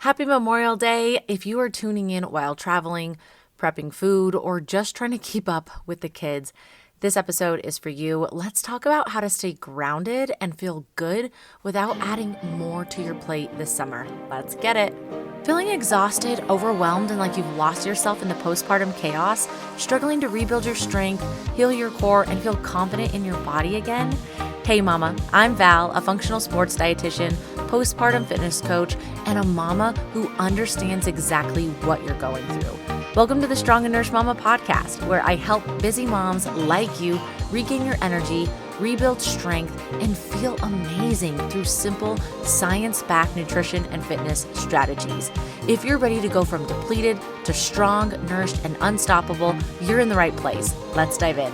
Happy Memorial Day. If you are tuning in while traveling, prepping food, or just trying to keep up with the kids, this episode is for you. Let's talk about how to stay grounded and feel good without adding more to your plate this summer. Let's get it. Feeling exhausted, overwhelmed, and like you've lost yourself in the postpartum chaos, struggling to rebuild your strength, heal your core, and feel confident in your body again? Hey mama, I'm Val, a functional sports dietitian, postpartum fitness coach, and a mama who understands exactly what you're going through. Welcome to the Strong and Nourished Mama podcast, where I help busy moms like you regain your energy, rebuild strength, and feel amazing through simple, science-backed nutrition and fitness strategies. If you're ready to go from depleted to strong, nourished, and unstoppable, you're in the right place. Let's dive in.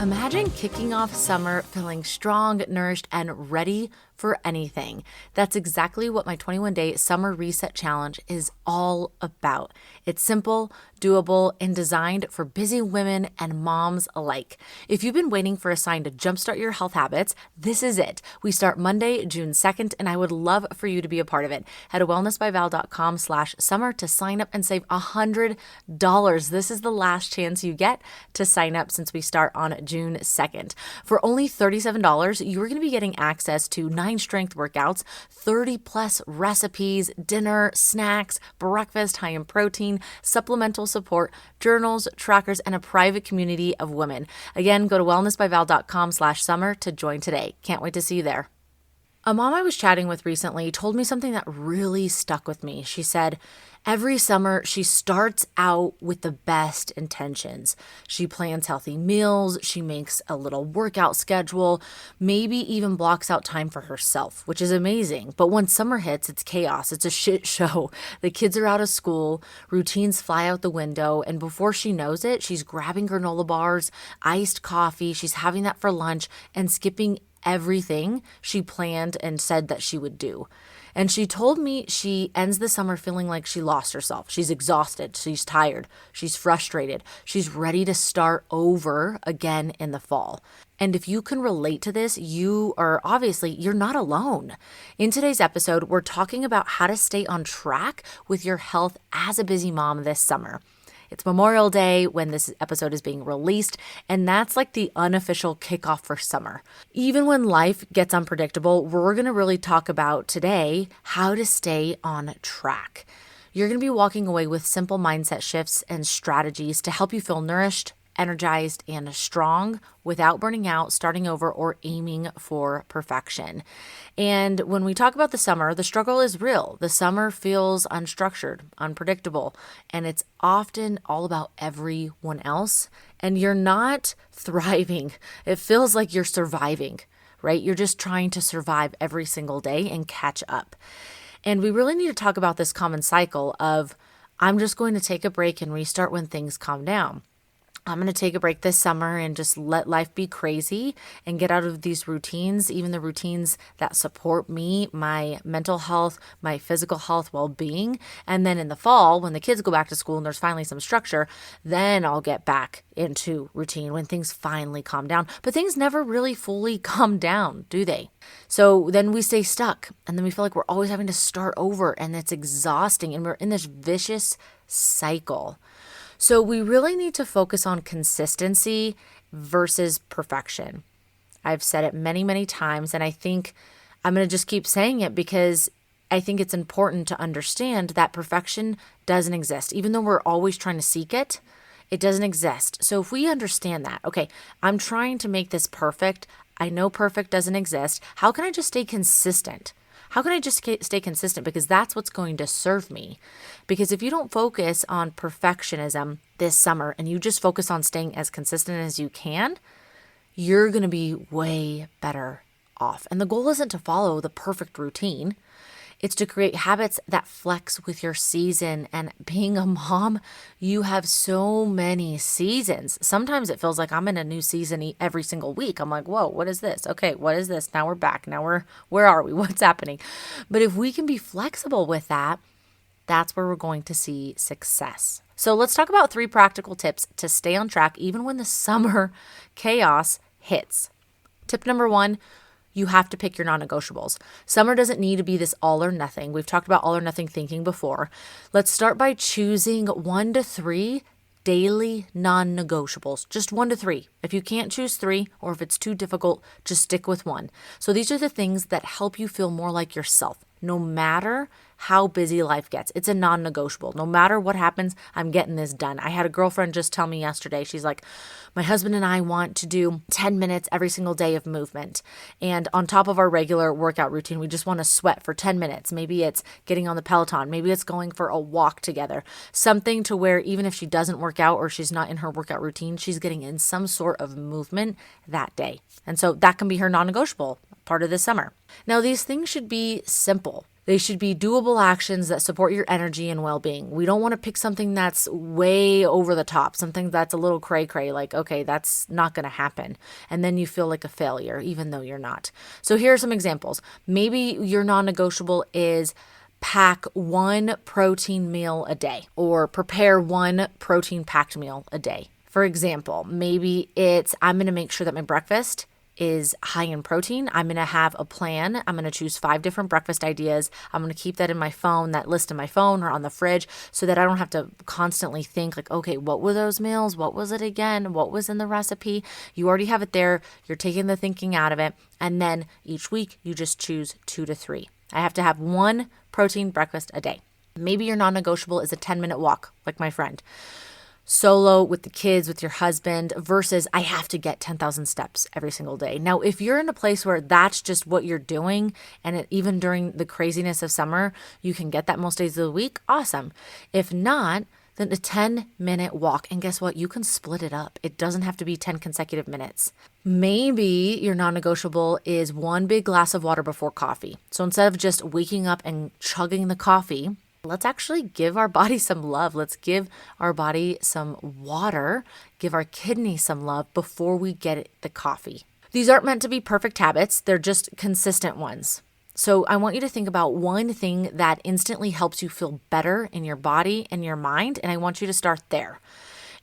Imagine kicking off summer feeling strong, nourished, and ready for anything. That's exactly what my 21-day summer reset challenge is all about. It's simple, doable, and designed for busy women and moms alike. If you've been waiting for a sign to jumpstart your health habits, this is it. We start Monday, June 2nd, and I would love for you to be a part of it. Head to wellnessbyval.com/summer to sign up and save $100. This is the last chance you get to sign up since we start on June 2nd. For only $37, you are going to be getting access to 9 strength workouts, 30 plus recipes, dinner, snacks, breakfast, high in protein, supplemental support, journals, trackers, and a private community of women. Again, go to wellnessbyval.com/summer to join today. Can't wait to see you there. A mom I was chatting with recently told me something that really stuck with me. She said, every summer she starts out with the best intentions. She plans healthy meals, she makes a little workout schedule, maybe even blocks out time for herself, which is amazing. But when summer hits, it's chaos. It's a shit show. The kids are out of school, routines fly out the window, and before she knows it, she's grabbing granola bars, iced coffee, she's having that for lunch, and skipping everything she planned and said that she would do. And she told me she ends the summer feeling like she lost herself. She's exhausted. She's tired. She's frustrated. She's ready to start over again in the fall. And if you can relate to this, you're not alone. In today's episode, we're talking about how to stay on track with your health as a busy mom this summer. It's Memorial Day when this episode is being released, and that's like the unofficial kickoff for summer. Even when life gets unpredictable, we're going to really talk about today how to stay on track. You're going to be walking away with simple mindset shifts and strategies to help you feel nourished, energized, and strong without burning out, starting over, or aiming for perfection. And when we talk about the summer, the struggle is real. The summer feels unstructured, unpredictable, and it's often all about everyone else, and you're not thriving. It feels like you're surviving, right? You're just trying to survive every single day and catch up. And we really need to talk about this common cycle of, I'm just going to take a break and restart when things calm down. I'm going to take a break this summer and just let life be crazy and get out of these routines, even the routines that support me, my mental health, my physical health, well-being. And then in the fall, when the kids go back to school and there's finally some structure, then I'll get back into routine when things finally calm down. But things never really fully calm down, do they? So then we stay stuck, and then we feel like we're always having to start over, and it's exhausting, and we're in this vicious cycle. So we really need to focus on consistency versus perfection. I've said it many, many times, and I think I'm going to just keep saying it because I think it's important to understand that perfection doesn't exist. Even though we're always trying to seek it, it doesn't exist. So if we understand that, okay, I'm trying to make this perfect. I know perfect doesn't exist. How can I just stay consistent? How can I just stay consistent? Because that's what's going to serve me. Because if you don't focus on perfectionism this summer and you just focus on staying as consistent as you can, you're going to be way better off. And the goal isn't to follow the perfect routine. It's to create habits that flex with your season. And being a mom, you have so many seasons. Sometimes it feels like I'm in a new season every single week. I'm like, whoa, what is this? Okay, what is this? Now we're back. Where are we? What's happening? But if we can be flexible with that, that's where we're going to see success. So let's talk about 3 practical tips to stay on track even when the summer chaos hits. Tip number 1, you have to pick your non-negotiables. Summer doesn't need to be this all or nothing. We've talked about all or nothing thinking before. Let's start by choosing 1 to 3 daily non-negotiables, just 1 to 3. If you can't choose 3, or if it's too difficult, just stick with 1. So these are the things that help you feel more like yourself, no matter how busy life gets. It's a non-negotiable. No matter what happens, I'm getting this done. I had a girlfriend just tell me yesterday, she's like, my husband and I want to do 10 minutes every single day of movement. And on top of our regular workout routine, we just want to sweat for 10 minutes. Maybe it's getting on the Peloton. Maybe it's going for a walk together. Something to where even if she doesn't work out or she's not in her workout routine, she's getting in some sort of movement that day. And so that can be her non-negotiable part of the summer. Now, these things should be simple. They should be doable actions that support your energy and well-being. We don't want to pick something that's way over the top, something that's a little cray-cray, like, okay, that's not going to happen. And then you feel like a failure, even though you're not. So here are some examples. Maybe your non-negotiable is pack 1 protein meal a day or prepare 1 protein-packed meal a day. For example, maybe it's I'm going to make sure that my breakfast is high in protein. I'm going to have a plan. I'm going to choose 5 different breakfast ideas. I'm going to keep that in my phone, that list in my phone or on the fridge, so that I don't have to constantly think like, okay, what were those meals? What was it again? What was in the recipe? You already have it there. You're taking the thinking out of it. And then each week you just choose 2 to 3. I have to have 1 protein breakfast a day. Maybe your non-negotiable is a 10-minute walk, like my friend. Solo with the kids, with your husband, versus I have to get 10,000 steps every single day. Now, if you're in a place where that's just what you're doing, and even during the craziness of summer, you can get that most days of the week, awesome. If not, then a 10-minute walk. And guess what? You can split it up. It doesn't have to be 10 consecutive minutes. Maybe your non-negotiable is 1 big glass of water before coffee. So instead of just waking up and chugging the coffee, let's actually give our body some love. Let's give our body some water, give our kidney some love before we get the coffee. These aren't meant to be perfect habits. They're just consistent ones. So I want you to think about one thing that instantly helps you feel better in your body and your mind, and I want you to start there.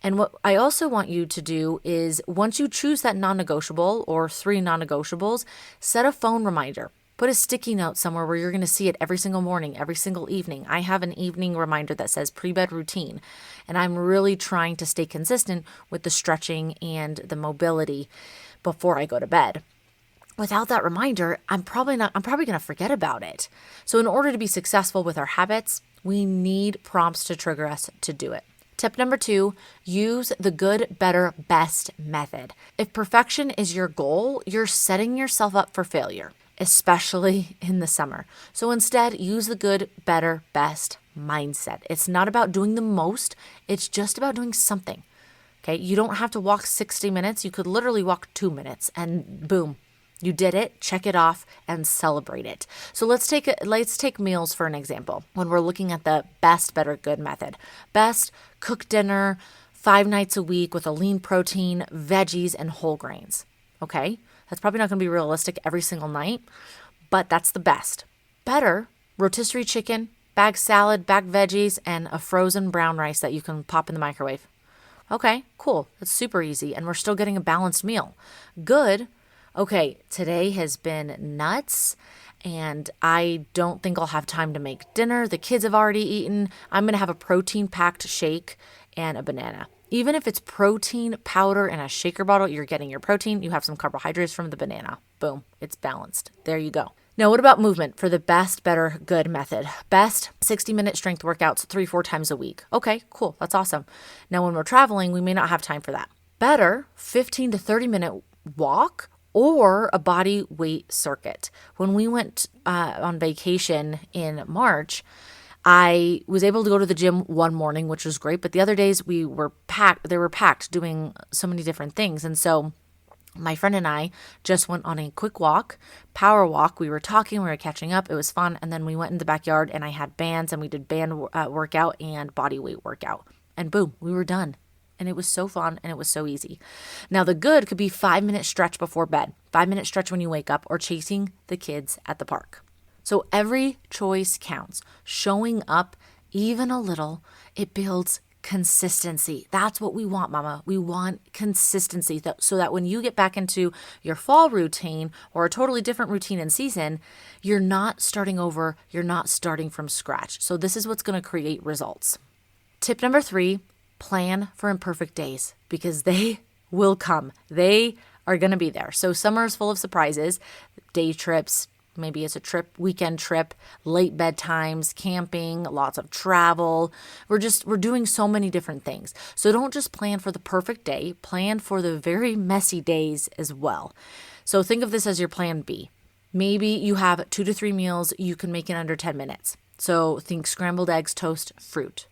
And what I also want you to do is once you choose that non-negotiable or 3 non-negotiables, set a phone reminder. Put a sticky note somewhere where you're going to see it every single morning, every single evening. I have an evening reminder that says pre-bed routine, and I'm really trying to stay consistent with the stretching and the mobility before I go to bed. Without that reminder, I'm probably going to forget about it. So in order to be successful with our habits, we need prompts to trigger us to do it. Tip number 2, use the good, better, best method. If perfection is your goal, you're setting yourself up for failure, especially in the summer. So instead, use the good, better, best mindset. It's not about doing the most. It's just about doing something. Okay. You don't have to walk 60 minutes. You could literally walk 2 minutes and boom, you did it, check it off and celebrate it. So let's take meals for an example. When we're looking at the best, better, good method. Best, cook dinner 5 nights a week with a lean protein, veggies, and whole grains. Okay. That's probably not going to be realistic every single night, but that's the best. Better, rotisserie chicken, bag salad, bag veggies, and a frozen brown rice that you can pop in the microwave. Okay, cool. That's super easy, and we're still getting a balanced meal. Good. Okay, today has been nuts, and I don't think I'll have time to make dinner. The kids have already eaten. I'm going to have a protein-packed shake and a banana. Even if it's protein powder in a shaker bottle, you're getting your protein. You have some carbohydrates from the banana. Boom, it's balanced. There you go. Now, what about movement for the best, better, good method? Best, 60-minute strength workouts 3-4 times a week. Okay, cool. That's awesome. Now, when we're traveling, we may not have time for that. Better, 15 to 30-minute walk or a body weight circuit. When we went on vacation in March, I was able to go to the gym one morning, which was great. But the other days they were packed doing so many different things. And so my friend and I just went on a quick walk, power walk. We were talking, we were catching up. It was fun. And then we went in the backyard and I had bands and we did band workout and body weight workout. And boom, we were done. And it was so fun and it was so easy. Now the good could be 5-minute stretch before bed, 5-minute stretch when you wake up, or chasing the kids at the park. So every choice counts. Showing up even a little, it builds consistency. That's what we want, mama. We want consistency so that when you get back into your fall routine or a totally different routine in season, you're not starting over. You're not starting from scratch. So this is what's going to create results. Tip number 3, plan for imperfect days because they will come. They are going to be there. So summer is full of surprises, day trips. Maybe it's a trip, weekend trip, late bedtimes, camping, lots of travel. We're doing so many different things. So don't just plan for the perfect day, plan for the very messy days as well. So think of this as your plan B. Maybe you have 2 to 3 meals you can make in under 10 minutes. So think scrambled eggs, toast, fruit.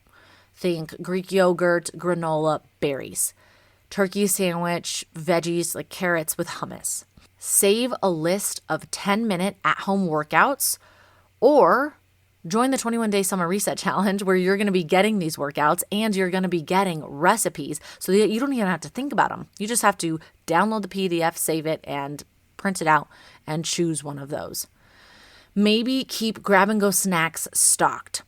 Think Greek yogurt, granola, berries. Turkey sandwich, veggies like carrots with hummus. Save a list of 10-minute at-home workouts or join the 21-day summer reset challenge where you're going to be getting these workouts and you're going to be getting recipes so that you don't even have to think about them. You just have to download the PDF, save it, and print it out and choose one of those. Maybe keep grab-and-go snacks stocked.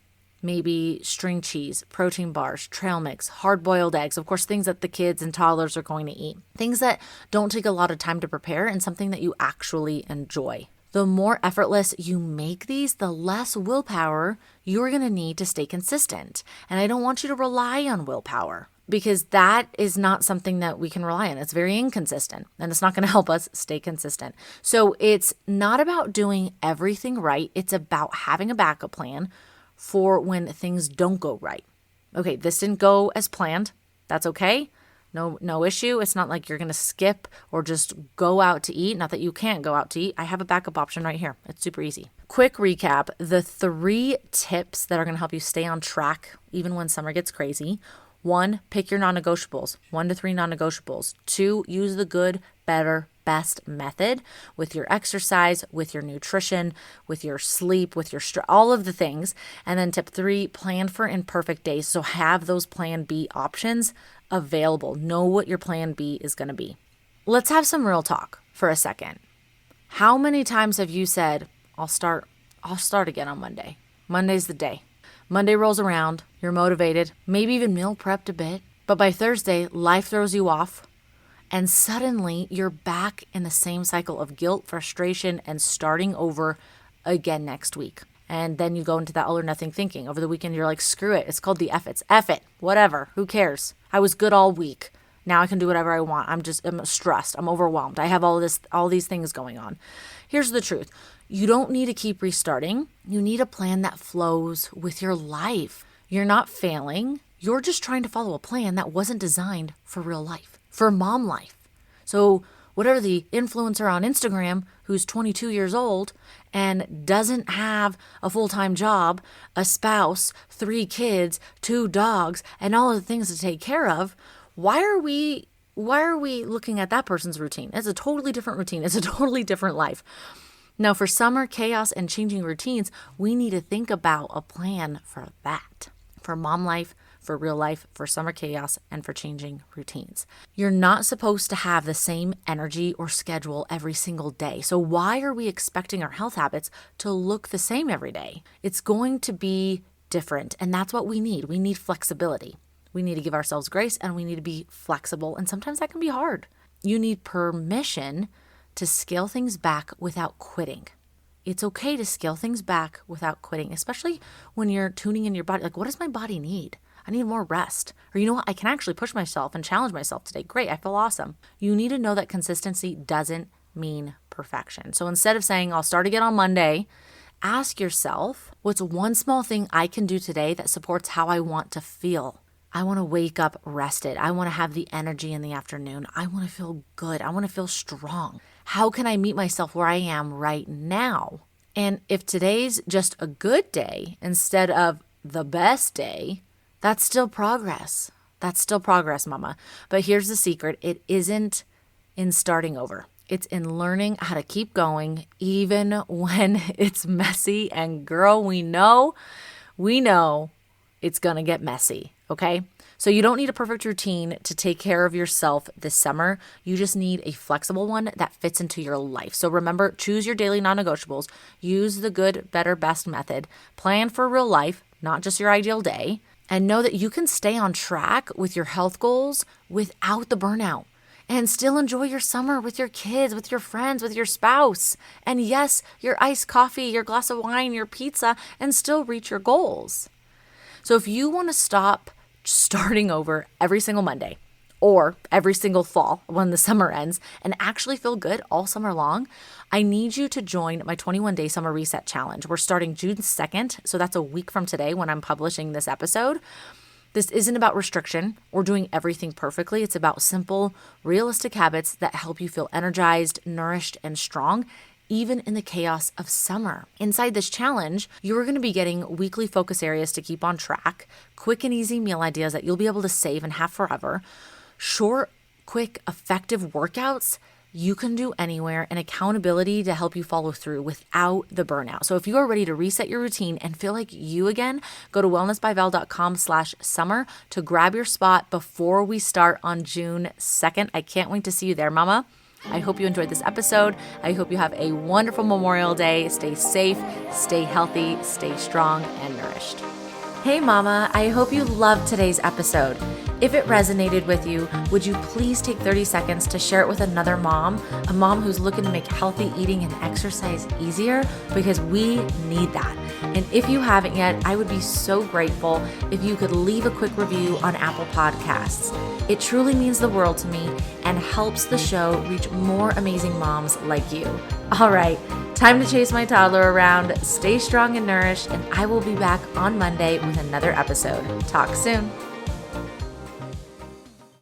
Maybe string cheese, protein bars, trail mix, hard-boiled eggs, of course, things that the kids and toddlers are going to eat. Things that don't take a lot of time to prepare and something that you actually enjoy. The more effortless you make these, the less willpower you're going to need to stay consistent. And I don't want you to rely on willpower because that is not something that we can rely on. It's very inconsistent and it's not going to help us stay consistent. So it's not about doing everything right. It's about having a backup plan for when things don't go right. Okay, this didn't go as planned. That's okay. No issue. It's not like you're going to skip or just go out to eat. Not that you can't go out to eat. I have a backup option right here. It's super easy. Quick recap. The 3 tips that are going to help you stay on track even when summer gets crazy. 1, pick your non-negotiables. 1 to 3 non-negotiables. 2, use the good, better, best method with your exercise, with your nutrition, with your sleep, with your all of the things. And then tip 3, plan for imperfect days. So have those plan B options available. Know what your plan B is going to be. Let's have some real talk for a second. How many times have you said, I'll start again on Monday. Monday's the day. Monday rolls around, you're motivated, maybe even meal prepped a bit, but by Thursday, life throws you off, and suddenly you're back in the same cycle of guilt, frustration, and starting over again next week. And then you go into that all or nothing thinking. Over the weekend, you're like, screw it. It's called the F it. F it. Whatever. Who cares? I was good all week. Now I can do whatever I want. I'm stressed. I'm overwhelmed. I have all these things going on. Here's the truth. You don't need to keep restarting. You need a plan that flows with your life. You're not failing. You're just trying to follow a plan that wasn't designed for real life, for mom life. So whatever the influencer on Instagram who's 22 years old and doesn't have a full-time job, a spouse, 3 kids, 2 dogs, and all of the things to take care of, why are we looking at that person's routine? It's a totally different routine. It's a totally different life. Now, for summer chaos and changing routines, we need to think about a plan for that, for mom life, for real life, for summer chaos, and for changing routines. You're not supposed to have the same energy or schedule every single day. So why are we expecting our health habits to look the same every day? It's going to be different, and that's what we need. We need flexibility. We need to give ourselves grace, and we need to be flexible, and sometimes that can be hard. You need permission to scale things back without quitting. It's okay to scale things back without quitting, especially when you're tuning in your body. Like, what does my body need? I need more rest. Or you know what? I can actually push myself and challenge myself today. Great. I feel awesome. You need to know that consistency doesn't mean perfection. So instead of saying, I'll start again on Monday, ask yourself, what's one small thing I can do today that supports how I want to feel? I want to wake up rested. I want to have the energy in the afternoon. I want to feel good. I want to feel strong. How can I meet myself where I am right now? And if today's just a good day instead of the best day, that's still progress. That's still progress, mama. But here's the secret. It isn't in starting over. It's in learning how to keep going even when it's messy. And girl, we know it's going to get messy, okay? So you don't need a perfect routine to take care of yourself this summer. You just need a flexible one that fits into your life. So remember, choose your daily non-negotiables. Use the good, better, best method. Plan for real life, not just your ideal day. and know that you can stay on track with your health goals without the burnout and still enjoy your summer with your kids, with your friends, with your spouse. And yes, your iced coffee, your glass of wine, your pizza, and still reach your goals. So if you want to stop starting over every single Monday or every single fall when the summer ends and actually feel good all summer long, I need you to join my 21-day summer reset challenge. We're starting June 2nd, so that's a week from today when I'm publishing this episode. This isn't about restriction or doing everything perfectly. It's about simple, realistic habits that help you feel energized, nourished, and strong, even in the chaos of summer. Inside this challenge, you're going to be getting weekly focus areas to keep on track, quick and easy meal ideas that you'll be able to save and have forever, short, quick, effective workouts you can do anywhere, and accountability to help you follow through without the burnout. So if you are ready to reset your routine and feel like you again, go to wellnessbyval.com/summer to grab your spot before we start on June 2nd. I can't wait to see you there, mama. I hope you enjoyed this episode. I hope you have a wonderful Memorial Day. Stay safe, stay healthy, stay strong and nourished. Hey mama, I hope you loved today's episode. If it resonated with you, would you please take 30 seconds to share it with another mom, a mom who's looking to make healthy eating and exercise easier, because we need that. And if you haven't yet, I would be so grateful if you could leave a quick review on Apple Podcasts. It truly means the world to me and helps the show reach more amazing moms like you. All right, time to chase my toddler around. Stay strong and nourished, and I will be back on Monday with another episode. Talk soon.